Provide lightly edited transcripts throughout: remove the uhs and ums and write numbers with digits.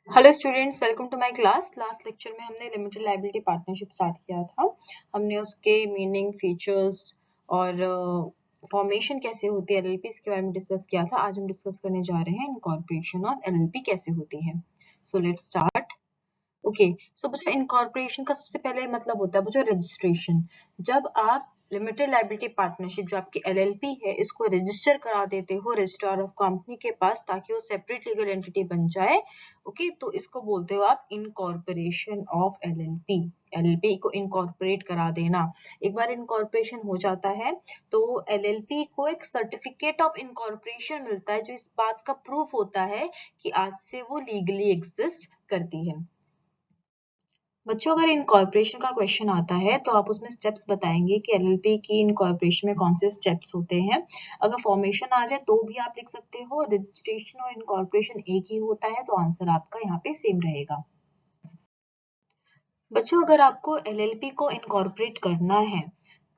Hello students, welcome to my class. Last lecture में हमने limited liability partnership start किया था। हमने उसके मीनिंग, फीचर्स और फॉर्मेशन कैसे होती है एलएलपी, इसके बारे में डिस्कस किया था। आज हम डिस्कस करने जा रहे हैं इनकॉर्पोरेशन ऑफ एलएलपी कैसे होती है। So let's start. ओके, सो बच्चों इनकॉर्पोरेशन का सबसे पहले मतलब होता है बच्चों रजिस्ट्रेशन। जब आप लिमिटेड लायबिलिटी पार्टनरशिप जो आपकी एलएलपी है इसको रजिस्टर करा देते हो रजिस्ट्रार ऑफ कंपनी के पास ताकि वो सेपरेट लीगल एंटिटी बन जाए। ओके, तो इसको बोलते हो आप इनकॉर्पोरेशन ऑफ एलएलपी। एलएलपी को इनकॉर्पोरेट करा देना। एक बार इनकॉर्पोरेशन हो जाता है तो एलएलपी को एक सर्टिफिकेट ऑफ इनकॉर्पोरेशन मिलता है जो इस बात का प्रूफ होता है कि आज से वो लीगली एग्जिस्ट करती है। बच्चों अगर इनकॉर्पोरेशन का क्वेश्चन आता है तो आप उसमें स्टेप्स बताएंगे कि एलएलपी की इनकॉर्पोरेशन में कौन से स्टेप्स होते हैं। अगर फॉर्मेशन आ जाए तो भी आप लिख सकते हो, रजिस्ट्रेशन और इनकॉर्पोरेशन एक ही होता है तो आंसर आपका यहाँ पे सेम रहेगा। बच्चों अगर आपको एलएलपी को इनकॉर्पोरेट करना है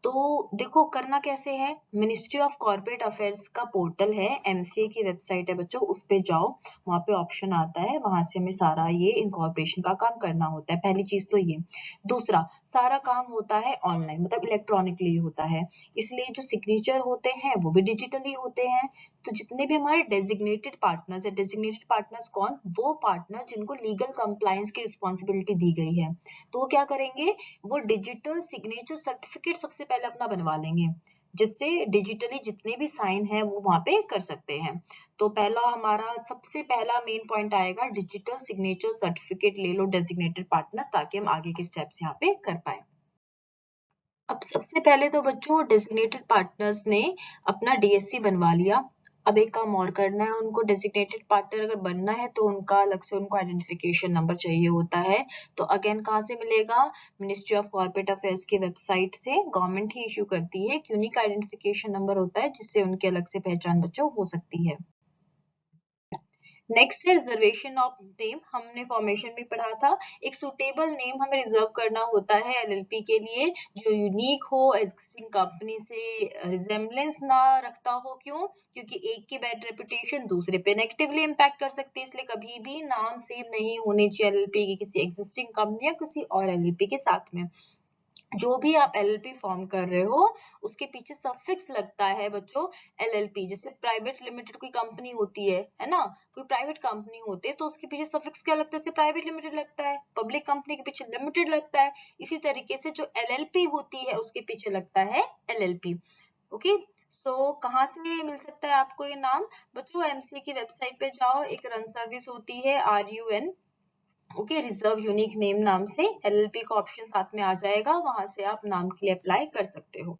तो देखो करना कैसे है। मिनिस्ट्री ऑफ कॉर्पोरेट अफेयर्स का पोर्टल है, एमसीए की वेबसाइट है बच्चों, उस पे जाओ, वहां पे ऑप्शन आता है, वहां से हमें सारा ये इनकॉर्पोरेशन का काम करना होता है। पहली चीज तो ये। दूसरा, सारा काम होता है ऑनलाइन, मतलब इलेक्ट्रॉनिकली होता है, इसलिए जो सिग्नेचर होते हैं वो भी डिजिटली होते हैं। तो जितने भी हमारे डेजिग्नेटेड पार्टनर्स है, डेजिग्नेटेड पार्टनर्स कौन, वो पार्टनर जिनको लीगल कंप्लायंस की रिस्पॉन्सिबिलिटी दी गई है, तो वो क्या करेंगे, वो डिजिटल सिग्नेचर सर्टिफिकेट सबसे पहले अपना बनवा लेंगे, जिससे डिजिटली जितने भी साइन है वो वहां पे कर सकते हैं। तो पहला हमारा सबसे पहला मेन पॉइंट आएगा, डिजिटल सिग्नेचर सर्टिफिकेट ले लो डेजिग्नेटेड पार्टनर्स, ताकि हम आगे के स्टेप्स यहाँ पे कर पाए। अब सबसे पहले तो बच्चों डेजिग्नेटेड पार्टनर्स ने अपना डीएससी बनवा लिया। अब एक काम और करना है उनको, डेजिग्नेटेड पार्टनर अगर बनना है तो उनका अलग से उनको आइडेंटिफिकेशन नंबर चाहिए होता है। तो अगेन कहाँ से मिलेगा, मिनिस्ट्री ऑफ कॉर्पोरेट अफेयर्स की वेबसाइट से। गवर्नमेंट ही इशू करती है, यूनिक आइडेंटिफिकेशन नंबर होता है जिससे उनकी अलग से पहचान बच्चों हो सकती है। नेक्स्ट है रिजर्वेशन ऑफ नेम, हमने फॉर्मेशन भी पढ़ा था। एक सुटेबल नेम हमें रिजर्व करना होता है एलएलपी के लिए जो यूनिक हो, एग्जिस्टिंग कंपनी से रिजेम्बलेंस ना रखता हो। क्यों, क्योंकि एक की बैड रेपुटेशन दूसरे पे नेगेटिवली इम्पैक्ट कर सकती है, इसलिए कभी भी नाम सेम नहीं होने चाहिए एलएलपी की किसी एग्जिस्टिंग कंपनी या किसी और एलएलपी के साथ में। जो भी आप एलएलपी फॉर्म कर रहे हो उसके पीछे सफिक्स लगता है बच्चों एलएलपी। जैसे प्राइवेट लिमिटेड कोई कंपनी होती है ना, कोई प्राइवेट कंपनी होती है तो उसके पीछे सफिक्स क्या लगता है, जैसे प्राइवेट लिमिटेड लगता है, पब्लिक कंपनी के पीछे लिमिटेड लगता है, इसी तरीके से जो एलएलपी होती है उसके पीछे लगता है एलएलपी। ओके, सो कहाँ से मिल सकता है आपको ये नाम, बच्चों एमसीए की वेबसाइट पे जाओ, एक रन सर्विस होती है RUN, okay, reserve unique name नाम से एलएलपी का ऑप्शन साथ में आ जाएगा, वहां से आप नाम के लिए अप्लाई कर सकते हो।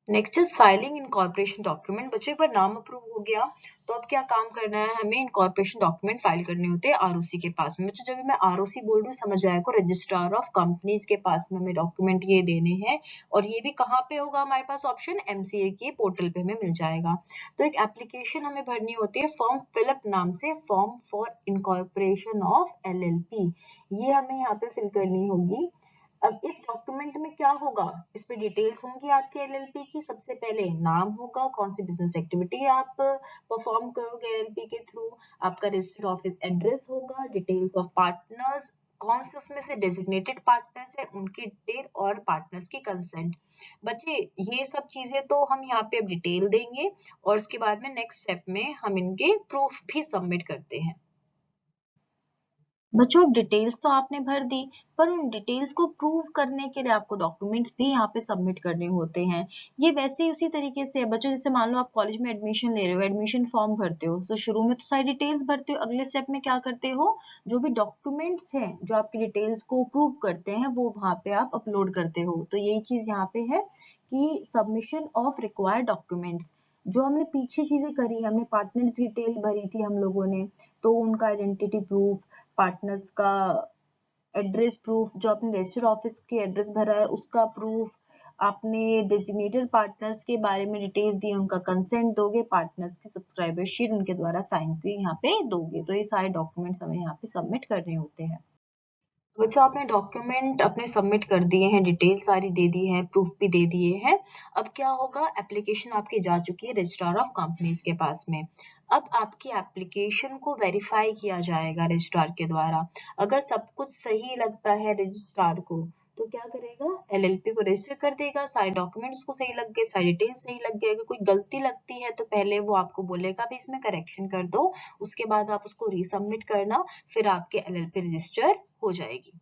Next is filing incorporation document. बच्चों एक बार नाम अप्रूव हो गया तो अब क्या काम करना है, हमें इनकॉर्पोरेशन डॉक्यूमेंट फाइल करने होते हैं आरओसी के पास में। बच्चों जब मैं आरओसी बोल रही हूँ समझ आया को, रजिस्ट्रार ऑफ कंपनीज के पास में हमें डॉक्यूमेंट ये देने हैं, और ये भी कहाँ पे होगा हमारे पास ऑप्शन, एमसीए के पोर्टल पे हमें मिल जाएगा। तो एक एप्लीकेशन हमें भरनी होती है फॉर्म फिलअप नाम से, form for incorporation of LLP, ये हमें यहाँ पे फिल करनी होगी। अब इस डॉक्यूमेंट में क्या होगा, इस पे डिटेल्स होंगी आपके एलएलपी की। सबसे पहले नाम होगा, कौन सी बिजनेस एक्टिविटी आप परफॉर्म करोगे एलएलपी के थ्रू, आपका रजिस्टर्ड ऑफिस एड्रेस होगा, डिटेल्स ऑफ पार्टनर्स, कौन से उसमें से डेजिग्नेटेड पार्टनर्स है उनकी डिटेल, और पार्टनर्स की कंसेंट। बच्चे ये सब चीजें तो हम यहाँ पे अब डिटेल देंगे, और उसके बाद में नेक्स्ट स्टेप में हम इनके प्रूफ भी सबमिट करते हैं। बच्चों अब डिटेल्स तो आपने भर दी, पर उन डिटेल्स को प्रूव करने के लिए आपको डॉक्यूमेंट्स भी यहाँ पे सबमिट करने होते हैं। ये वैसे ही उसी तरीके से है बच्चों, जैसे मान लो आप कॉलेज में एडमिशन ले रहे हो, एडमिशन फॉर्म भरते हो, तो शुरू में तो सारी डिटेल्स भरते हो, अगले स्टेप में क्या करते हो, जो भी डॉक्यूमेंट्स हैं जो आपकी डिटेल्स को प्रूव करते हैं वो वहां पे आप अपलोड करते हो। तो यही चीज यहाँ पे है कि सबमिशन ऑफ रिक्वायर्ड डॉक्यूमेंट्स, जो हमने पीछे चीजें करी है, हमने पार्टनर्स डिटेल भरी थी हम लोगों ने, तो उनका आइडेंटिटी प्रूफ, पार्टनर्स का एड्रेस प्रूफ, जो आपने रजिस्टर्ड ऑफिस के एड्रेस भरा है उसका प्रूफ, आपने डेजिग्नेटेड पार्टनर्स के बारे में डिटेल्स दी, उनका कंसेंट दोगे, पार्टनर्स की सब्सक्राइबर शीट उनके द्वारा साइन की यहाँ पे दोगे। तो ये सारे डॉक्यूमेंट्स हमें यहाँ पे सबमिट करने होते हैं। बच्चों आपने डॉक्यूमेंट अपने सबमिट कर दिए हैं, डिटेल सारी दे दी है, प्रूफ भी दे दिए हैं। अब क्या होगा, एप्लीकेशन आपकी जा चुकी है रजिस्ट्रार ऑफ कंपनीज के पास में। अब आपकी एप्लीकेशन को वेरीफाई किया जाएगा रजिस्ट्रार के द्वारा। अगर सब कुछ सही लगता है रजिस्ट्रार को तो क्या करेगा, एलएलपी को रजिस्टर कर देगा, सारे डॉक्यूमेंट्स को सही लग गए, सारी डिटेल्स सही लग गए। अगर कोई गलती लगती है तो पहले वो आपको बोलेगा भी इसमें करेक्शन कर दो, उसके बाद आप उसको रीसबमिट करना, फिर आपके एलएलपी रजिस्टर हो जाएगी।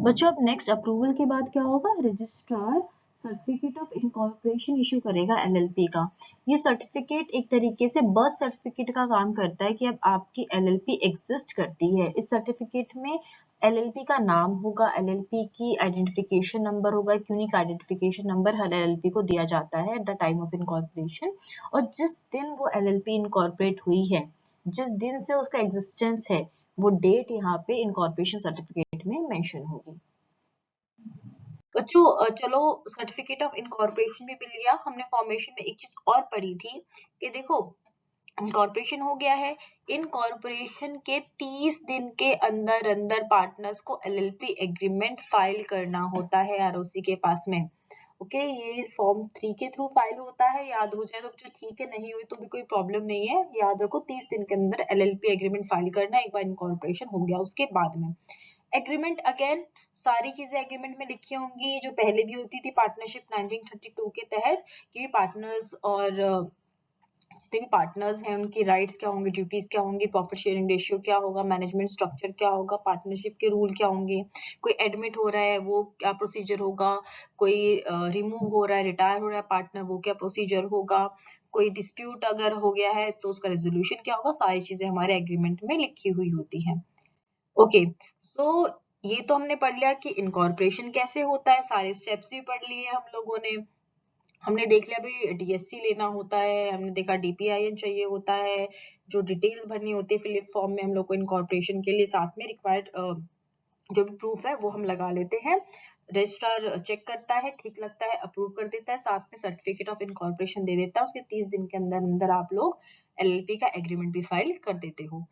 बच्चों अब नेक्स्ट अप्रूवल के बाद क्या होगा, registrar certificate of incorporation issue करेगा एलएलपी का। ये सर्टिफिकेट एक तरीके से बर्थ सर्टिफिकेट का काम करता है कि अब आपकी एलएलपी एग्जिस्ट करती है। इस सर्टिफिकेट में एलएलपी का नाम होगा, एलएलपी की आइडेंटिफिकेशन नंबर होगा, एक यूनिक आइडेंटिफिकेशन नंबर हर एलएलपी को दिया जाता है at the time of incorporation. और जिस दिन वो एलएलपी इनकॉर्पोरेट हुई है, जिस दिन से उसका एग्जिस्टेंस है, वो डेट यहाँ पे इनकॉर्पोरेशन सर्टिफिकेट में मेंशन होगी। बच्चों चलो सर्टिफिकेट ऑफ इनकॉर्पोरेशन भी मिल गया। हमने फॉर्मेशन में एक चीज और पढ़ी थी कि देखो इनकॉर्पोरेशन हो गया है, इनकॉर्पोरेशन के 30 दिन के अंदर अंदर पार्टनर्स को एलएलपी एग्रीमेंट फाइल करना होता है आरओसी के पास में। ओके ये फॉर्म 3 के थ्रू फाइल होता है, याद हो जाए तो ठीक है, नहीं हुई तो भी कोई प्रॉब्लम नहीं है। याद रखो 30 दिन के अंदर एलएलपी एग्रीमेंट फाइल करना, एक बार इनकॉर्पोरेशन हो गया उसके बाद में। एग्रीमेंट अगेन सारी चीजें एग्रीमेंट में लिखी होंगी जो पहले भी होती थी पार्टनरशिप 1932 के तहत, कि पार्टनर्स और जितने भी पार्टनर्स हैं उनकी राइट्स क्या होंगे, ड्यूटीज क्या होंगी, प्रॉफिट शेयरिंग रेशियो क्या होगा, मैनेजमेंट स्ट्रक्चर क्या होगा, पार्टनरशिप के रूल क्या होंगे, कोई एडमिट हो रहा है वो क्या प्रोसीजर होगा, कोई रिमूव हो रहा है, रिटायर हो रहा है पार्टनर, वो क्या प्रोसीजर होगा, कोई डिस्प्यूट अगर हो गया है तो उसका रेजोल्यूशन क्या होगा, सारी चीजें हमारे एग्रीमेंट में लिखी हुई होती हैं। ओके सो ये तो हमने पढ़ लिया कि इनकॉर्पोरेशन कैसे होता है, सारे स्टेप्स भी पढ़ लिए हम लोगों ने। हमने देख लिया भाई डीएससी लेना होता है, हमने देखा डीपीआईएन चाहिए होता है, जो डिटेल्स भरनी होती है फिलिप फॉर्म में हम लोग को इनकॉर्पोरेशन के लिए, साथ में रिक्वायर्ड जो भी प्रूफ है वो हम लगा लेते हैं। रजिस्ट्रार चेक करता है, ठीक लगता है अप्रूव कर देता है, साथ में सर्टिफिकेट ऑफ इनकॉर्पोरेशन दे देता है, उसके 30 दिन के अंदर अंदर आप लोग एलएलपी का एग्रीमेंट भी फाइल कर देते हो।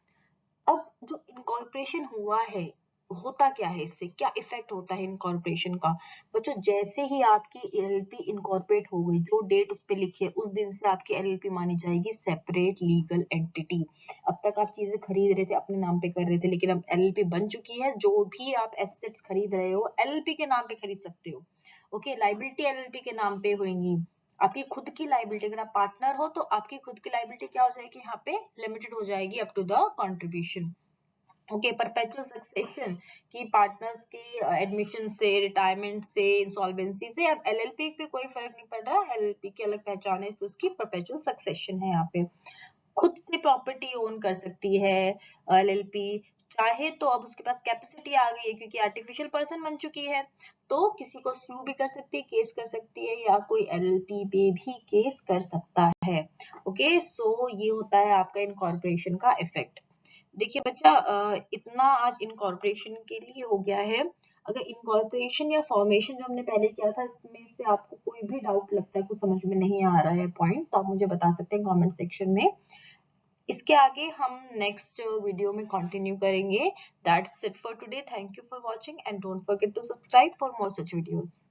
अब जो इनकॉर्पोरेशन हुआ है, होता क्या है, इससे क्या इफेक्ट होता है इनकॉर्पोरेशन का। बच्चों जैसे ही आपकी एलएलपी इनकॉर्पोरेट हो गई, जो डेट उस पे लिखी है उस दिन से आपकी एलएलपी मानी जाएगी सेपरेट लीगल एंटिटी। अब तक आप चीजें खरीद रहे थे अपने नाम पे कर रहे थे, लेकिन अब एलएलपी बन चुकी है, जो भी आप एसेट्स खरीद रहे हो एलएलपी के नाम पे खरीद सकते हो। ओके लाइबिलिटी एलएलपी के नाम पे होंगी, आपकी खुद की लाइबिलिटी, अगर आप पार्टनर हो तो आपकी खुद की लाइबिलिटी क्या हो जाएगी, यहाँ पे लिमिटेड हो जाएगी up to the contribution. Okay perpetual succession की पार्टनर्स के एडमिशन से, रिटायरमेंट से, इंसॉल्वेंसी से, अब एलएलपी पे कोई फर्क नहीं पड़ रहा, एलएलपी की अलग पहचान है तो उसकी परपेचुअल सक्सेशन है। यहाँ पे खुद से प्रॉपर्टी ओन कर सकती है एलएलपी, चाहे तो अब उसके पास कैपेसिटी आ गई है क्योंकि आर्टिफिशियल पर्सन बन चुकी है, तो किसी को स्यू भी कर सकती है, केस कर सकती है, या कोई एलएलपी पे भी केस कर सकता है। ओके सो ये होता है आपका इनकॉर्पोरेशन का इफेक्ट। देखिए बच्चा इतना आज इनकॉर्पोरेशन के लिए हो गया है। अगर इनकॉर्पोरेशन या फॉर्मेशन जो हमने पहले किया था इसमें से आपको कोई भी डाउट लगता है, कुछ समझ में नहीं आ रहा है पॉइंट, तो आप मुझे बता सकते हैं कमेंट सेक्शन में। इसके आगे हम नेक्स्ट वीडियो में कंटिन्यू करेंगे। That's it for today, thank you for watching and don't forget to subscribe for more such videos.